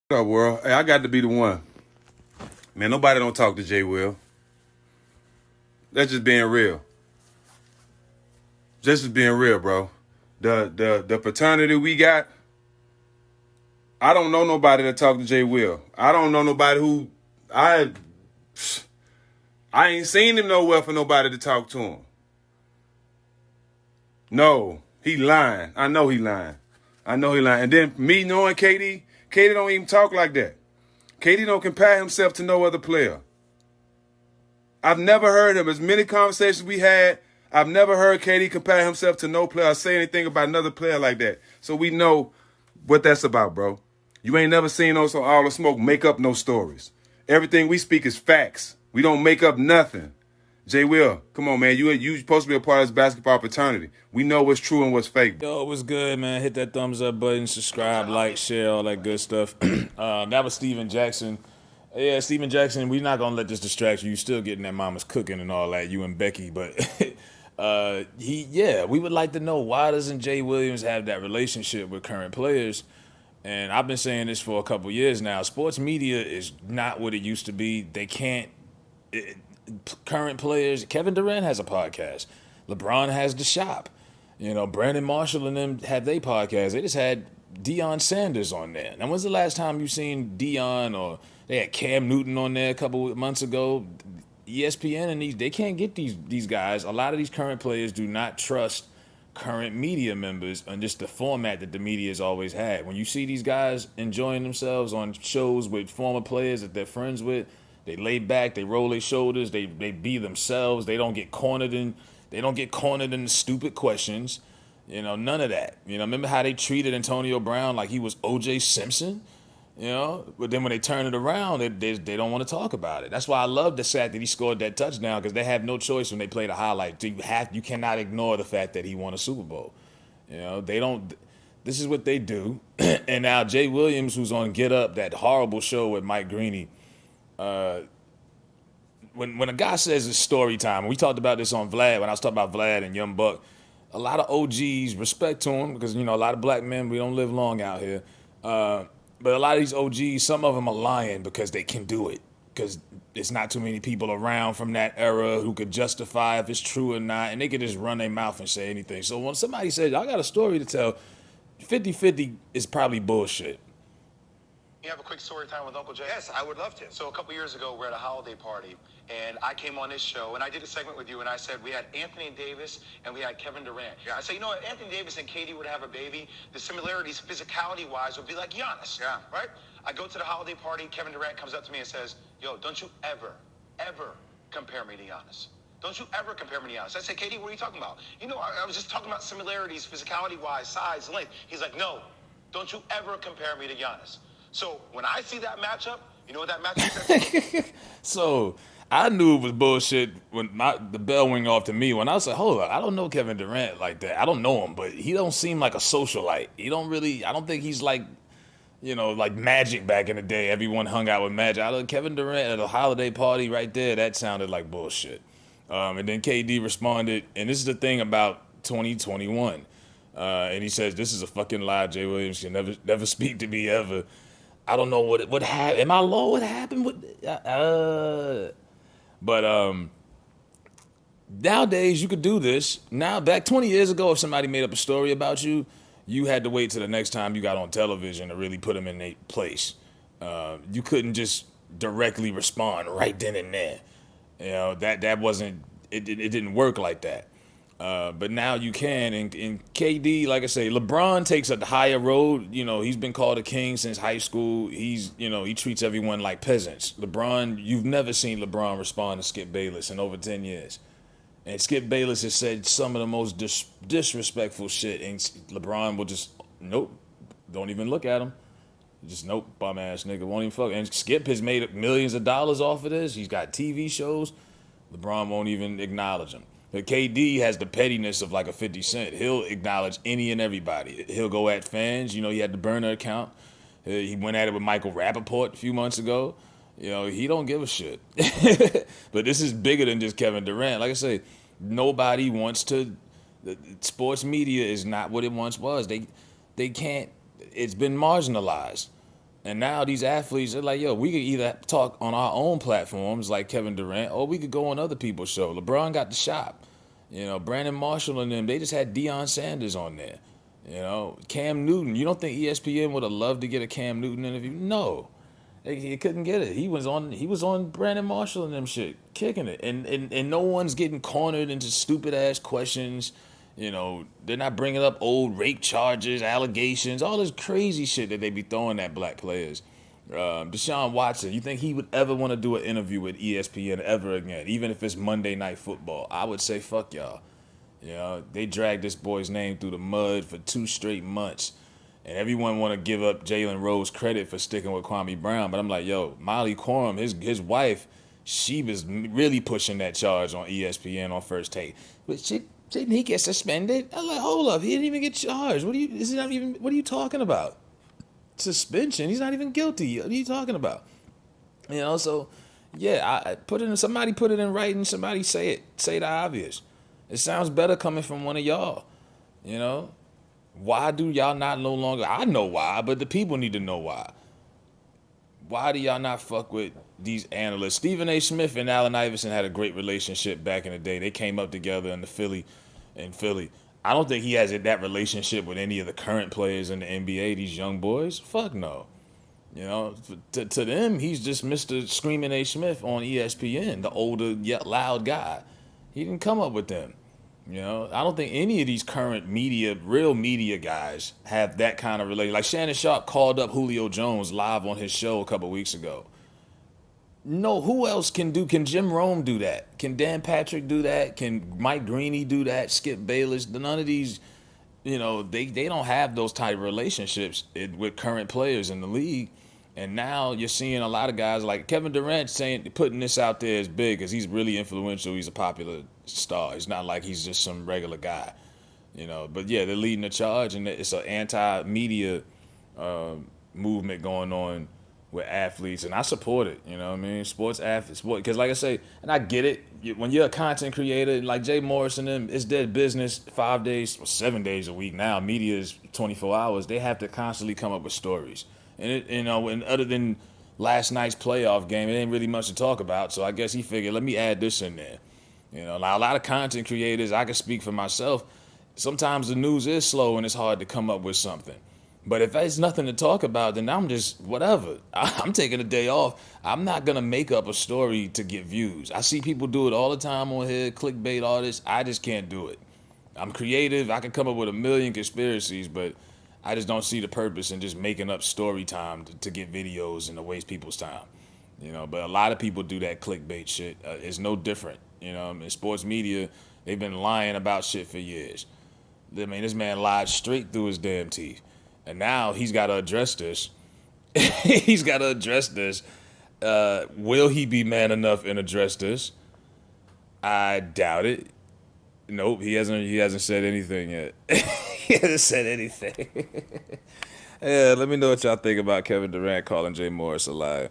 What up, world? Hey, I got to be the one. Man, nobody don't talk to Jay Will. That's just being real. Just being real, bro. The paternity we got, I don't know nobody that talk to Jay Will. I don't know nobody who I ain't seen him nowhere for nobody to talk to him. No, he lying. I know he lying. I know he lying. And then me knowing KD don't even talk like that. KD don't compare himself to no other player. I've never heard him. As many conversations we had, I've never heard KD compare himself to no player or say anything about another player like that. So we know what that's about, bro. You ain't never seen us on All the Smoke make up no stories. Everything we speak is facts. We don't make up nothing. Jay Will, come on, man. You supposed to be a part of this basketball fraternity. We know what's true and what's fake. Yo, what's good, man? Hit that thumbs up button, subscribe, like, share, all that good stuff. That was Stephen Jackson. Yeah, Stephen Jackson, we're not gonna let this distract you. You still getting that mama's cooking and all that, you and Becky, but we would like to know, why doesn't Jay Williams have that relationship with current players? And I've been saying this for a couple years now. Sports media is not what it used to be. They can't. Current players. Kevin Durant has a podcast. LeBron has the shop. Brandon Marshall and them have their podcast. They just had Deion Sanders on there. Now, when's the last time you seen Deion, or they had Cam Newton on there a couple of months ago? ESPN and they can't get these guys. A lot of these current players do not trust current media members and just the format that the media has always had. When you see these guys enjoying themselves on shows with former players that they're friends with, they lay back, they roll their shoulders, they be themselves. They don't get cornered in the stupid questions. None of that. Remember how they treated Antonio Brown like he was O.J. Simpson? But then when they turn it around, they don't want to talk about it. That's why I love the fact that he scored that touchdown, because they have no choice when they play the highlight. You cannot ignore the fact that he won a Super Bowl. They don't. This is what they do. And now Jay Williams, who's on Get Up, that horrible show with Mike Greeny, when a guy says it's story time, and we talked about this on Vlad when I was talking about Vlad and Young Buck, a lot of OGs respect to him, because a lot of black men, we don't live long out here. But a lot of these OGs, some of them are lying because they can do it, because there's not too many people around from that era who could justify if it's true or not, and they could just run their mouth and say anything. So when somebody says, I got a story to tell, 50-50 is probably bullshit. You have a quick story time with Uncle Jay? Yes, I would love to. So a couple years ago, we're at a holiday party, and I came on this show, and I did a segment with you, and I said we had Anthony Davis and we had Kevin Durant. Yeah. I said, what, Anthony Davis and Katie would have a baby. The similarities, physicality-wise, would be like Giannis. Yeah. Right? I go to the holiday party. Kevin Durant comes up to me and says, yo, don't you ever compare me to Giannis. Don't you ever compare me to Giannis. I said, Katie, what are you talking about? I was just talking about similarities, physicality-wise, size, length. He's like, no, don't you ever compare me to Giannis. So when I see that matchup, you know what that matchup says? So I knew it was bullshit when the bell went off to me, when I was like, hold up, I don't know Kevin Durant like that. I don't know him, but he don't seem like a socialite. I don't think he's like, like Magic back in the day. Everyone hung out with Magic. Kevin Durant at a holiday party right there, that sounded like bullshit. And then KD responded, and this is the thing about 2021. And he says, this is a fucking lie. Jay Williams can never speak to me ever. I don't know what happened. Am I low? What happened? But nowadays you could do this. Now, back 20 years ago, if somebody made up a story about you, you had to wait till the next time you got on television to really put them in their place. You couldn't just directly respond right then and there. That wasn't. It didn't work like that. But now you can, and KD, like I say, LeBron takes a higher road. He's been called a king since high school. He treats everyone like peasants. LeBron, you've never seen LeBron respond to Skip Bayless in over 10 years. And Skip Bayless has said some of the most disrespectful shit, and LeBron will just, nope, don't even look at him. Just, nope, bum ass nigga, won't even fuck. And Skip has made millions of dollars off of this. He's got TV shows. LeBron won't even acknowledge him. But KD has the pettiness of like a 50 Cent. He'll acknowledge any and everybody. He'll go at fans. He had the burner account. He went at it with Michael Rappaport a few months ago. He don't give a shit. But this is bigger than just Kevin Durant. Like I say, nobody wants to. Sports media is not what it once was. They can't. It's been marginalized. And now these athletes are like, yo, we could either talk on our own platforms like Kevin Durant, or we could go on other people's show. LeBron got the shop. You know, Brandon Marshall and them, they just had Deion Sanders on there. You know, Cam Newton. You don't think ESPN would have loved to get a Cam Newton interview? No. He couldn't get it. He was on Brandon Marshall and them shit, kicking it. And no one's getting cornered into stupid ass questions. You know, they're not bringing up old rape charges, allegations, all this crazy shit that they be throwing at black players. Deshaun Watson, you think he would ever want to do an interview with ESPN ever again, even if it's Monday Night Football? I would say fuck y'all. You know, they dragged this boy's name through the mud for 2 straight months. And everyone want to give up Jalen Rose credit for sticking with Kwame Brown. But I'm like, yo, Molly Quorum, his wife, she was really pushing that charge on ESPN on First Take. But didn't he get suspended? I'm like, hold up, he didn't even get charged. What are you talking about? Suspension? He's not even guilty. What are you talking about? You know, so yeah, somebody put it in writing, somebody say the obvious. It sounds better coming from one of y'all. You know? Why do y'all not no longer? I know why, but the people need to know why. Why do y'all not fuck with these analysts? Stephen A. Smith and Allen Iverson had a great relationship back in the day. They came up together in Philly. I don't think he has that relationship with any of the current players in the NBA, these young boys. Fuck no. You know, to them, he's just Mr. Screaming A. Smith on ESPN, the older yet loud guy. He didn't come up with them. You know, I don't think any of these current real media guys have that kind of relation. Like Shannon Sharp called up Julio Jones live on his show a couple weeks ago. No, who else can Jim Rome do that? Can Dan Patrick do that? Can Mike Greeny do that? Skip Bayless? None of these, you know, they don't have those type of relationships with current players in the league. And now you're seeing a lot of guys like Kevin Durant putting this out there as big because he's really influential. He's a popular star. It's not like he's just some regular guy, you know. But yeah, they're leading the charge, and it's an anti-media movement going on with athletes, and I support it. You know what I mean? Sports athletes, because like I say, and I get it. When you're a content creator like Jay Morris and them, it's their business 5 days or 7 days a week now. Media is 24 hours. They have to constantly come up with stories. And and other than last night's playoff game, it ain't really much to talk about. So I guess he figured, let me add this in there. You know, like a lot of content creators, I can speak for myself. Sometimes the news is slow and it's hard to come up with something. But if there's nothing to talk about, then I'm just whatever. I'm taking a day off. I'm not gonna make up a story to get views. I see people do it all the time on here, clickbait artists. I just can't do it. I'm creative. I can come up with a million conspiracies, but I just don't see the purpose in just making up story time to get videos and to waste people's time. You know, but a lot of people do that clickbait shit. It's no different. You know, in sports media, they've been lying about shit for years. I mean, this man lied straight through his damn teeth. And now he's got to address this. He's got to address this. Will he be man enough and address this? I doubt it. Nope, he hasn't said anything yet. He hasn't said anything. Yeah, let me know what y'all think about Kevin Durant calling Jay Morris a liar.